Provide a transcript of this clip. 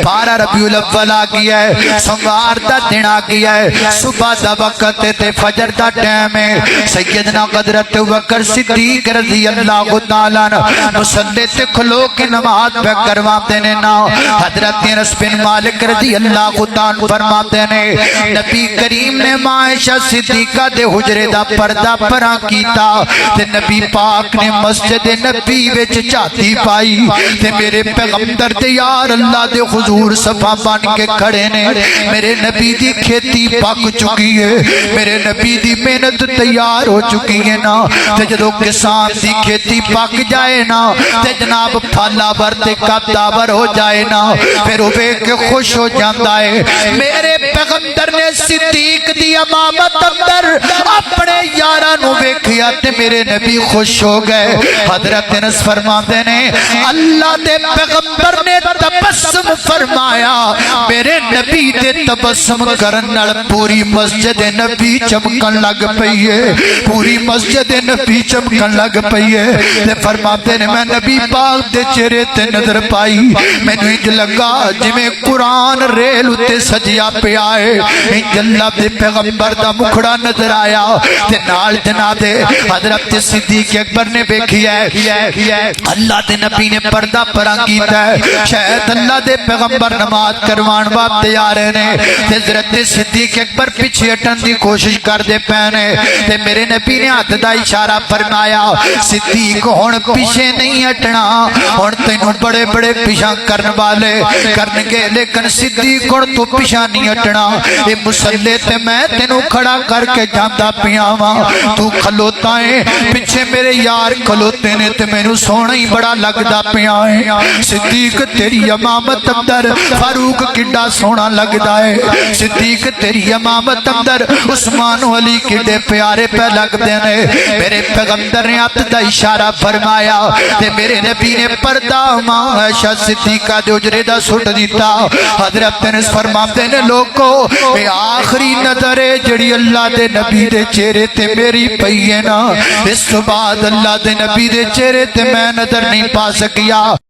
12 ربیع الاول آ گیا ہے، سوموار دا دن آ گیا ہے، صبح دا وقت تے فجر دا ٹائم ہے۔ سیدنا حضرت ابوبکر صدیق رضی اللہ تعالیٰ عنہ مصلی تے کھلو کے نماز پہ کرواتے نے نا۔ حضرت انس بن مالک رضی اللہ تعالیٰ فرماتے نے نبی کریم نے عائشہ صدیقہ دے حجرے دا پردہ پراں کیتا تے نبی پاک نے مسجد نبی وچ جاتی پائی تے میرے پیغمبر تے یار اللہ دے حضور صفا بن کے کھڑے نے۔ میرے نبی دی کھیتی پک چکی ہے، میرے نبی دی محنت تیار ہو چکی ہے نا، تے جدو کسان دی کھیتی پک جائے نا تے جناب پھالا بر تے کتابر ہو جائے نا، پھر وہ ویکھ کے خوش ہو جاندا ہے۔ میرے پیغمبر نے صدیق دی امامت اندر اپنے یاراں نو ویکھیا تے میرے نبی خوش ہو گئے۔ حضرت انس فرماتے نے اللہ دے پیغمبر نے تبسم فرمایا، میرے نبی دے تبسم کرن نال پوری مسجد نبی چمکن لگ پئی ہے، پوری مسجد نبی چمکن لگ پئی ہے۔ تے فرماتے نے میں نبی پاک دے چہرے تے نظر پائی، مینوں انج لگا جویں قرآن ریل اتے سجیا پیا ہے، انج اللہ دے پیغمبر دا مکھڑا نظر آیا تے نال جناب حضرت صدیق اکبر نے ویکھیا ہے اللہ دے نبی نے پردہ پراں کیتا ہے، شاید اللہ دے پیغمبر نماز کروان واسطے آ رہے نے تے حضرت صدیق اکبر پیچھے ہٹن دی کوشش کردے پے نے تے میرے نبی نے ہاتھ دا اشارہ فرمایا صدیق ہن پیچھے نہیں ہٹنا، ہن تینوں بڑے بڑے پیچھا کرن والے کرن گے لیکن صدیق ہن تو پیچھا نہیں ہٹنا، اے مصلی تے میں تینوں کھڑا کر کے جاندا پیا واں، تو کھلوتا ہے پیچھے میرے یار کھلوتے نے تے مینوں سونا ہی بڑا لگدا پیا ہے۔ صدیق تیری امامت اندر فاروق کڈا سونا لگدا ہے، صدیق تیری امامت اندر عثمان و علی کڈے پیارے پہ لگدے نے۔ میرے پیغمبر نے ہاتھ دا اشارہ فرمایا تے میرے نبی نے پردہ ماں عائشہ صدیقہ دے حجرے دا سٹ دیتا۔ حضرت انس فرماتے نے لوگو اے آخری نظر ہے جڑی اللہ دے نبی دے چہرے تے میری پئی ہے نا، اس تو بعد اللہ دے نبی دے چہرے تے میں نظر نہیں پا سکیا۔